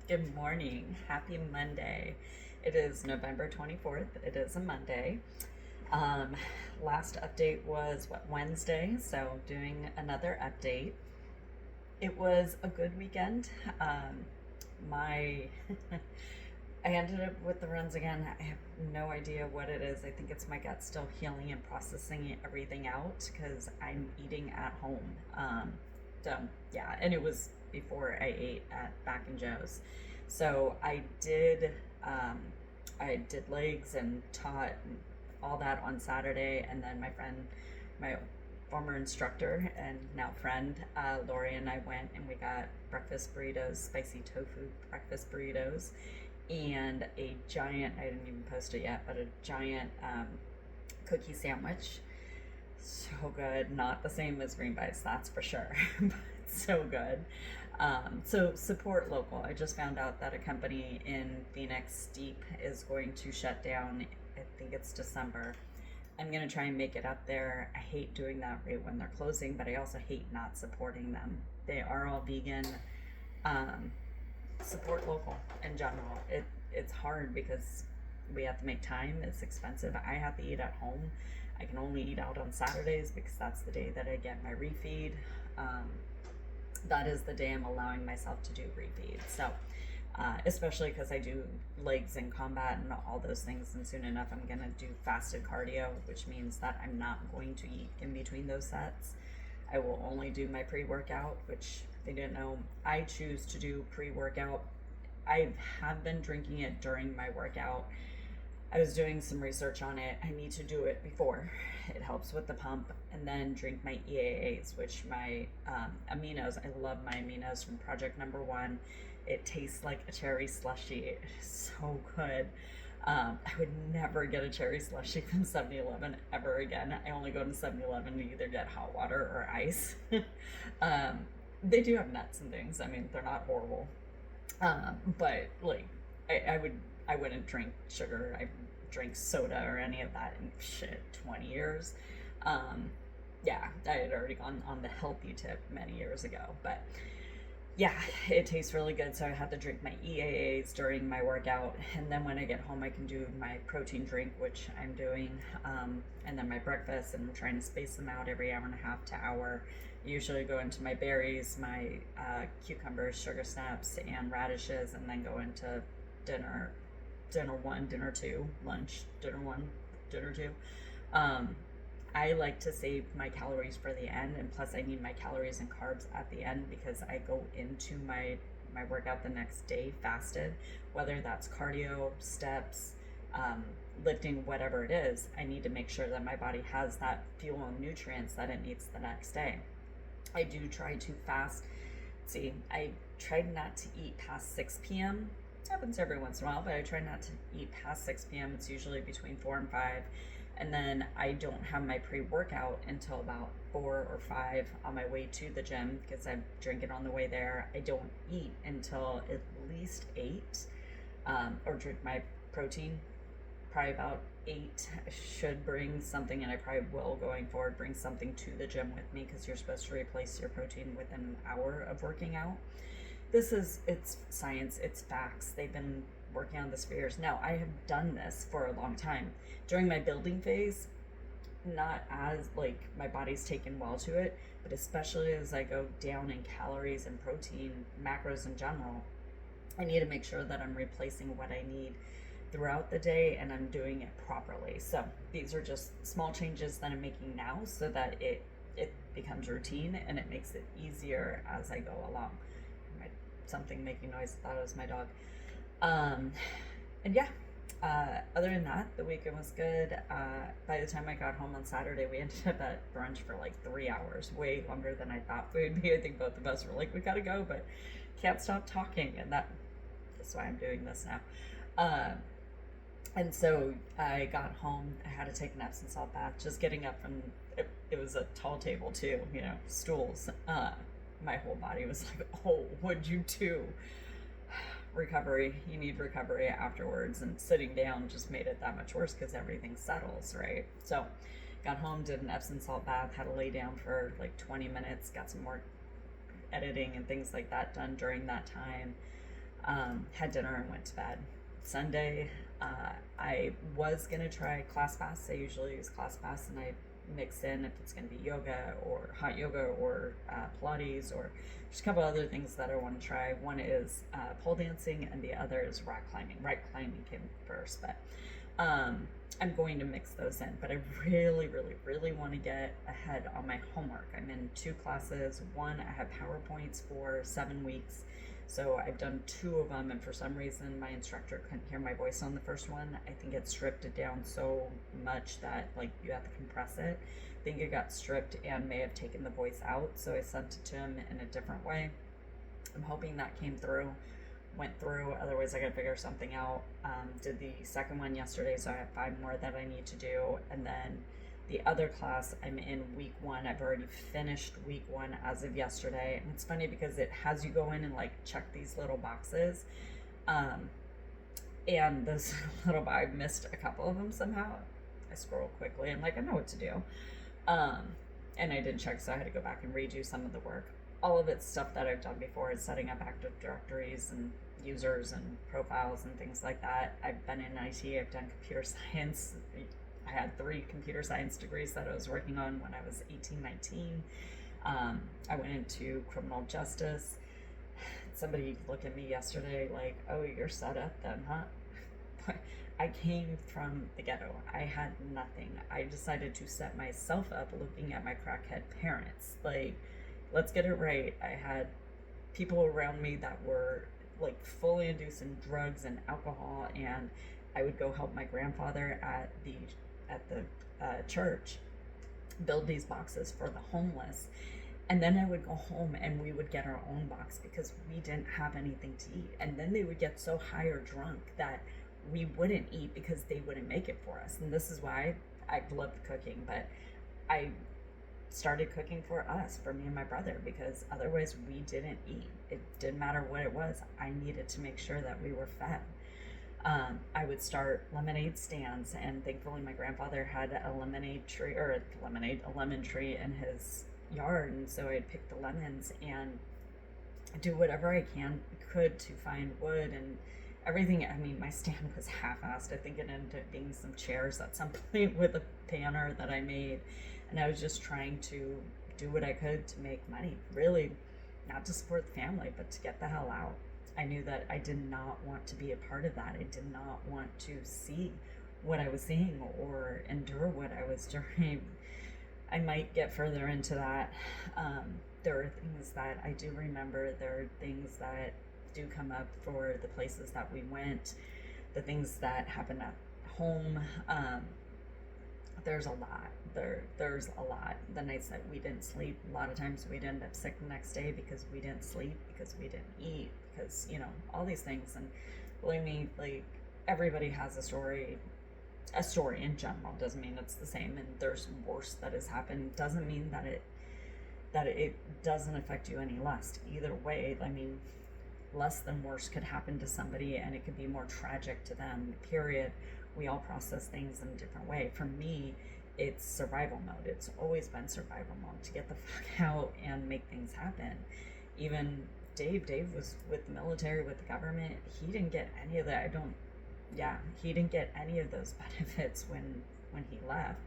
Good morning. Happy Monday. It is November 24th. It is a Monday. Um, Last update was Wednesday, so doing another update. It was a good weekend. My I ended up with the runs again. I have no idea what it is. I think it's my gut still healing and processing everything out because I'm eating at home. So yeah, and it was before I ate at Back and Joe's. So um, I did legs and taught and all that on Saturday, and then my former instructor and now friend, Lori and I went and we got breakfast burritos, spicy tofu breakfast burritos, and a giant, I didn't even post it yet, but a giant cookie sandwich. So good. Not the same as Green Bites, that's for sure, but so good. So support local. I just found out that a company in Phoenix, Steep, is going to shut down. I think it's December. I'm gonna try and make it up there. I hate doing that right when they're closing, but I also hate not supporting them. They are all vegan. Um, Support local in general. It's hard because we have to make time. It's expensive. I have to eat at home. I can only eat out on Saturdays because that's the day that I get my refeed. Um, that is the day I'm allowing myself to do refeed. So, especially because I do legs and combat and all those things, and soon enough I'm gonna do fasted cardio, which means that I'm not going to eat in between those sets. I will only do my pre-workout, which they didn't know. I choose to do pre-workout. I have been drinking it during my workout. I was doing some research on it. I need to do it before. It helps with the pump, and then drink my EAAs, which my aminos. I love my aminos from Project Number One. It tastes like a cherry slushy. It is so good. I would never get a cherry slushy from 7-Eleven ever again. I only go to 7-Eleven to either get hot water or ice. um, they do have nuts and things. I mean, they're not horrible. But like, I would, I wouldn't drink sugar. I drink soda or any of that in 20 years. Um, yeah, I had already gone on the healthy tip many years ago, but yeah, it tastes really good. So I have to drink my EAAs during my workout, and then when I get home, I can do my protein drink, which I'm doing, and then my breakfast. And I'm trying to space them out every hour and a half to hour. Usually go into my berries, my cucumbers, sugar snaps, and radishes, and then go into dinner, dinner one, dinner two, lunch, dinner one, dinner two. Um, I like to save my calories for the end, and plus I need my calories and carbs at the end because I go into my workout the next day fasted, whether that's cardio, steps, um, lifting, whatever it is. I need to make sure that my body has that fuel and nutrients that it needs the next day. I do try to fast. See, I tried not to eat past 6 p.m. It happens every once in a while, but I try not to eat past 6 p.m. It's usually between 4 and 5. And then I don't have my pre workout until about 4 or 5 on my way to the gym because I drink it on the way there. I don't eat until at least 8, or drink my protein probably about 8. I should bring something, and I probably will going forward, bring something to the gym with me because you're supposed to replace your protein within an hour of working out. It's science, it's facts. They've been working on this for years. Now, I have done this for a long time. During my building phase, not as like my body's taken well to it, but especially as I go down in calories and protein, macros in general, I need to make sure that I'm replacing what I need throughout the day and I'm doing it properly. So these are just small changes that I'm making now so that it becomes routine and it makes it easier as I go along. Something making noise, I thought it was my dog. Um, and yeah, other than that, the weekend was good. By the time I got home on Saturday, we ended up at brunch for like 3 hours, way longer than I thought we would be. I think both of us were like, we gotta go, but can't stop talking, and that's why I'm doing this now. And so I got home. I had to take an Epsom salt bath. Just getting up from it was a tall table too, stools. My whole body was like, "Oh, what'd you do?" Recovery. You need recovery afterwards, and sitting down just made it that much worse because everything settles, right? So, got home, did an Epsom salt bath, had to lay down for like 20 minutes, got some more editing and things like that done during that time. Had dinner and went to bed. Sunday, I was gonna try ClassPass. I usually use ClassPass, and I mix in if it's gonna be yoga or hot yoga or Pilates or just a couple other things that I want to try. One is pole dancing, and the other is rock climbing. Rock climbing came first, but I'm going to mix those in. But I really, really, really want to get ahead on my homework. I'm in 2 classes. One, I have PowerPoints for 7 weeks. So I've done 2 of them, and for some reason my instructor couldn't hear my voice on the first one. I think it stripped it down so much that like you have to compress it. I think it got stripped and may have taken the voice out, so I sent it to him in a different way. I'm hoping that came through, went through. Otherwise I gotta figure something out. Did the second one yesterday, so I have 5 more that I need to do. And then the other class, I'm in week 1. I've already finished week 1 as of yesterday. And it's funny because it has you go in and like check these little boxes. And this I missed a couple of them somehow. I scroll quickly. I'm like, I know what to do. And I didn't check, so I had to go back and redo some of the work. All of it's stuff that I've done before. It's setting up Active Directories and users and profiles and things like that. I've been in IT. I've done computer science. I had 3 computer science degrees that I was working on when I was 18, 19. I went into criminal justice. Somebody looked at me yesterday like, oh, you're set up then, huh? I came from the ghetto. I had nothing. I decided to set myself up looking at my crackhead parents. Like, let's get it right. I had people around me that were like fully induced in drugs and alcohol, and I would go help my grandfather at the church build these boxes for the homeless. And then I would go home and we would get our own box because we didn't have anything to eat. And then they would get so high or drunk that we wouldn't eat because they wouldn't make it for us. And this is why I loved cooking, but I started cooking for us, for me and my brother, because otherwise we didn't eat. It didn't matter what it was. I needed to make sure that we were fed. I would start lemonade stands, and thankfully my grandfather had a lemon tree in his yard, and so I'd pick the lemons and do whatever I could to find wood and everything. I mean, my stand was half-assed. I think it ended up being some chairs at some point with a panner that I made, and I was just trying to do what I could to make money, really not to support the family, but to get the hell out. I knew that I did not want to be a part of that. I did not want to see what I was seeing or endure what I was doing. I might get further into that. There are things that I do remember. There are things that do come up for the places that we went, the things that happened at home. There's a lot. There's a lot. The nights that we didn't sleep, a lot of times we'd end up sick the next day because we didn't sleep, because we didn't eat, because, all these things. And believe me, like, everybody has a story in general. Doesn't mean it's the same, and there's worse that has happened. Doesn't mean that it doesn't affect you any less. Either way, I mean, less than worse could happen to somebody, and it could be more tragic to them, period. We all process things in a different way. For me, it's survival mode. It's always been survival mode, to get the fuck out and make things happen. Even Dave was with the military, with the government. He didn't get any of that. He didn't get any of those benefits when he left.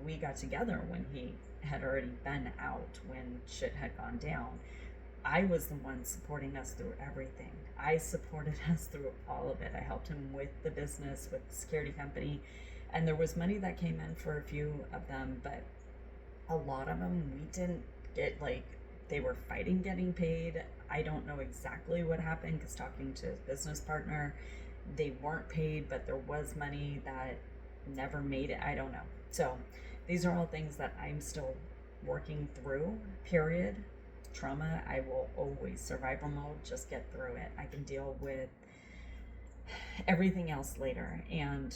We got together when he had already been out, when shit had gone down. I was the one supporting us through everything. I supported us through all of it. I helped him with the business, with the security company, and there was money that came in for a few of them, but a lot of them we didn't get. Like, they were fighting getting paid. I don't know exactly what happened, because talking to his business partner, they weren't paid, but there was money that never made it. I don't know. So these are all things that I'm still working through, period. Trauma, I will always survival mode, just get through it. I can deal with everything else later. And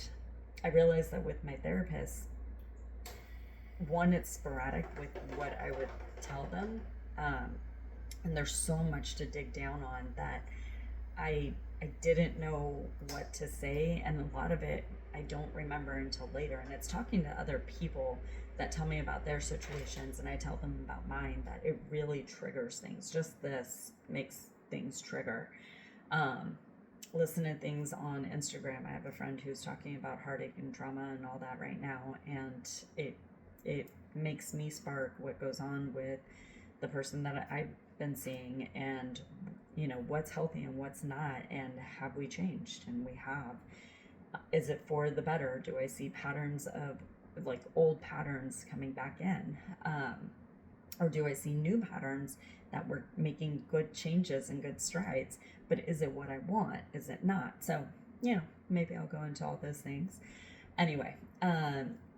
I realized that with my therapist, one, it's sporadic with what I would tell them. And there's so much to dig down on that I didn't know what to say, and a lot of it I don't remember until later. And it's talking to other people that tell me about their situations, and I tell them about mine, that it really triggers things. Just this makes things trigger. listen to things on Instagram. I have a friend who's talking about heartache and trauma and all that right now, and it makes me spark what goes on with the person that I've been seeing, and what's healthy and what's not, and have we changed? And we have. Is it for the better? Do I see patterns of like old patterns coming back in? Or do I see new patterns that we're making good changes and good strides? But is it what I want? Is it not? So, maybe I'll go into all those things. Anyway,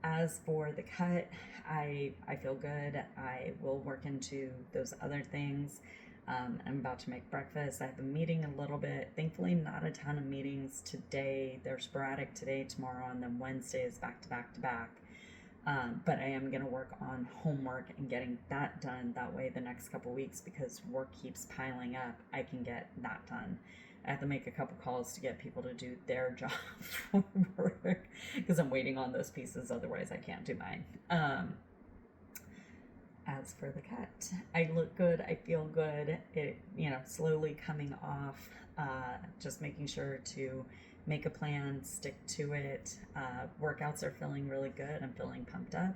as for the cut, I feel good. I will work into those other things. I'm about to make breakfast. I have a meeting a little bit. Thankfully, not a ton of meetings today. They're sporadic today, tomorrow, and then Wednesday is back to back to back. But I am going to work on homework and getting that done. That way, the next couple weeks, because work keeps piling up, I can get that done. I have to make a couple calls to get people to do their job for work because I'm waiting on those pieces. Otherwise, I can't do mine. As for the cut, I look good. I feel good. It, slowly coming off. Just making sure to make a plan, stick to it. Workouts are feeling really good. I'm feeling pumped up.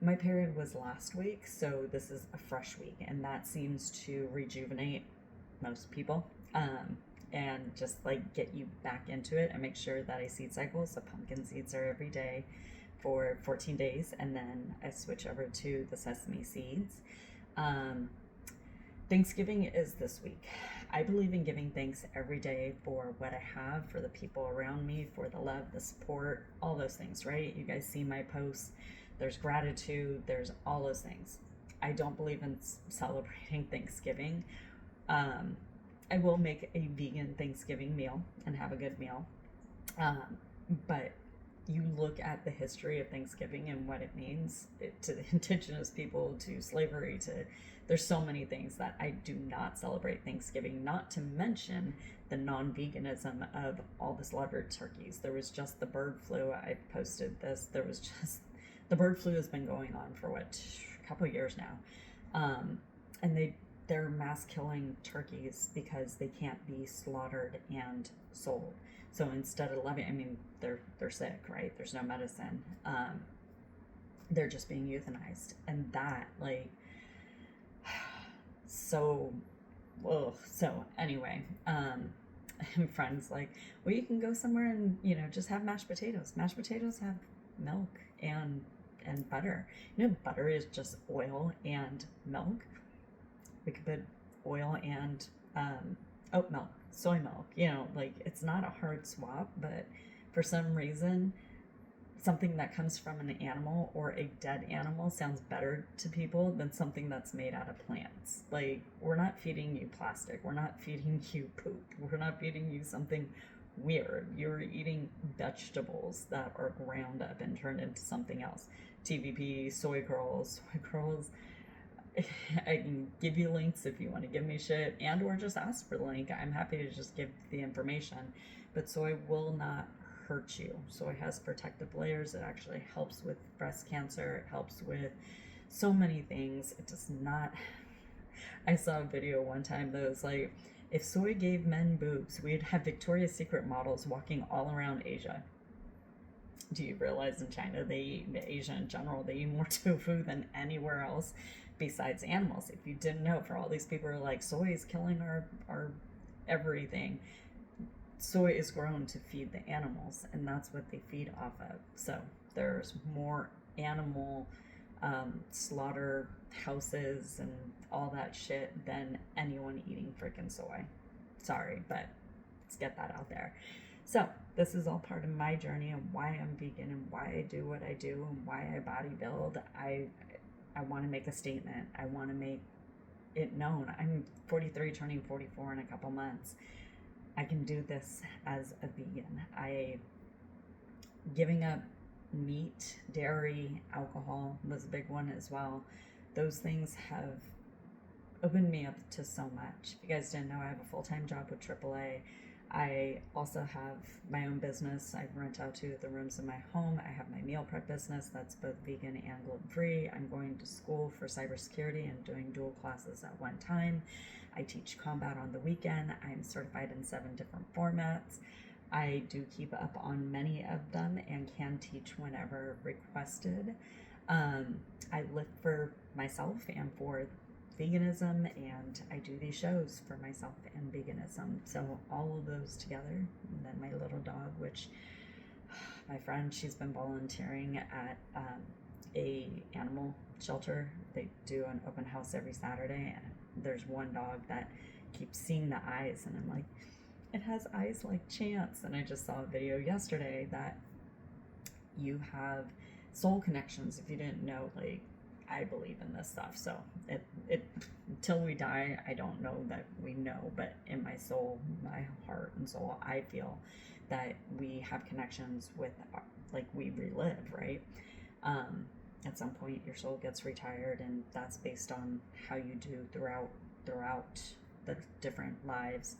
My period was last week, so this is a fresh week, and that seems to rejuvenate most people. And just like get you back into it. I make sure that I seed cycle, so pumpkin seeds are every day for 14 days, and then I switch over to the sesame seeds. Thanksgiving is this week. I believe in giving thanks every day for what I have, for the people around me, for the love, the support, all those things, right? You guys see my posts. There's gratitude. There's all those things. I don't believe in celebrating Thanksgiving. I will make a vegan Thanksgiving meal and have a good meal. But you look at the history of Thanksgiving and what it means to the indigenous people, to slavery, there's so many things that I do not celebrate Thanksgiving, not to mention the non-veganism of all the slaughtered turkeys. There was just the bird flu. I posted this. The bird flu has been going on for a couple years now. And they're mass killing turkeys because they can't be slaughtered and sold. So instead of they're sick, right? There's no medicine. They're just being euthanized. And that, so anyway, and friends well, you can go somewhere and, just have mashed potatoes. Mashed potatoes have milk and butter. Butter is just oil and milk. We could put oil and oat milk, soy milk, it's not a hard swap, but for some reason, something that comes from an animal or a dead animal sounds better to people than something that's made out of plants. We're not feeding you plastic. We're not feeding you poop. We're not feeding you something weird. You're eating vegetables that are ground up and turned into something else. TVP, soy curls. I can give you links if you want to give me shit, and or just ask for the link. I'm happy to just give the information, but soy will not hurt you. Soy has protective layers. It actually helps with breast cancer. It helps with so many things. It does not. I saw a video one time that was if soy gave men boobs, we'd have Victoria's Secret models walking all around Asia. Do you realize in China, Asia in general, they eat more tofu than anywhere else besides animals? If you didn't know, for all these people who are like, soy is killing our everything. Soy is grown to feed the animals, and that's what they feed off of. So there's more animal slaughter houses and all that shit than anyone eating freaking soy. Sorry, but let's get that out there. So this is all part of my journey and why I'm vegan and why I do what I do and why I bodybuild. I want to make a statement. I want to make it known. I'm 43, turning 44 in a couple months. I can do this as a vegan. Giving up meat, dairy, alcohol was a big one as well. Those things have opened me up to so much. If you guys didn't know, I have a full-time job with AAA. I also have my own business. I rent out 2 of the rooms in my home. I have my meal prep business that's both vegan and gluten-free. I'm going to school for cybersecurity and doing dual classes at one time. I teach combat on the weekend. I'm certified in 7 different formats. I do keep up on many of them and can teach whenever requested. I live for myself and for veganism, and I do these shows for myself and veganism. So all of those together, and then my little dog, which my friend, she's been volunteering at a animal shelter. They do an open house every Saturday, and there's one dog that keeps seeing the eyes, and I'm like, it has eyes like Chance. And I just saw a video yesterday that you have soul connections. If you didn't know, like, I believe in this stuff. So it until we die, I don't know that we know, but in my soul, my heart and soul, I feel that we have connections with, like, we relive, right? At some point your soul gets retired, and that's based on how you do throughout the different lives.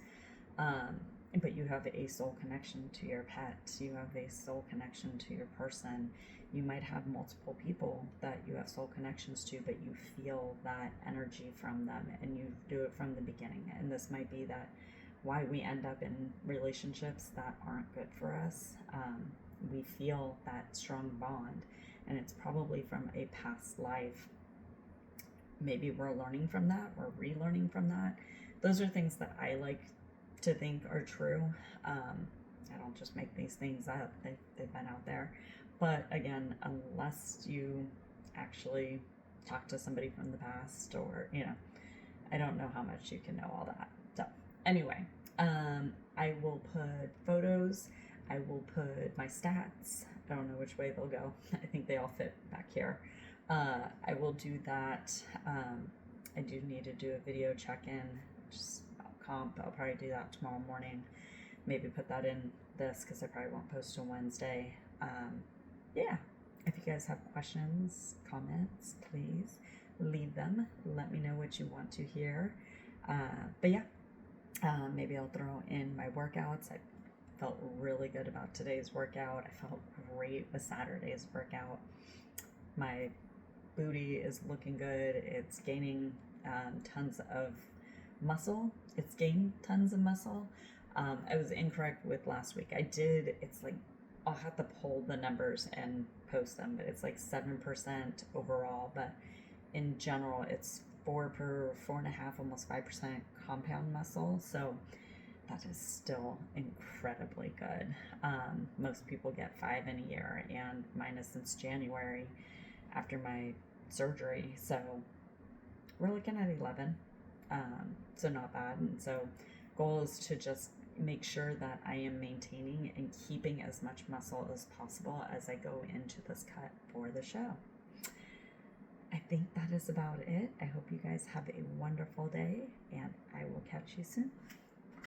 But you have a soul connection to your pet. You have a soul connection to your person. You might have multiple people that you have soul connections to, but you feel that energy from them, and you do it from the beginning. And this might be that why we end up in relationships that aren't good for us. We feel that strong bond, and it's probably from a past life. Maybe we're learning from that, or relearning from that. Those are things that I like to think are true. I don't just make these things up. They've been out there. But again, unless you actually talk to somebody from the past, or, I don't know how much you can know all that. So anyway, I will put photos. I will put my stats. I don't know which way they'll go. I think they all fit back here. I will do that. I do need to do a video check-in, just comp. I'll probably do that tomorrow morning. Maybe put that in this, because I probably won't post till Wednesday. Yeah, if you guys have questions, comments, please leave them. Let me know what you want to hear. But yeah, maybe I'll throw in my workouts. I felt really good about today's workout. I felt great with Saturday's workout. My booty is looking good. It's gaining tons of muscle. It's gained tons of muscle. I was incorrect with last week. It's like, I'll have to pull the numbers and post them, but it's like 7% overall. But in general, it's 4.5, almost 5% compound muscle. So that is still incredibly good. Most people get 5 in a year, and mine is since January after my surgery. So we're looking at 11. So not bad. And so goal is to just make sure that I am maintaining and keeping as much muscle as possible as I go into this cut for the show. I think that is about it. I hope you guys have a wonderful day, and I will catch you soon.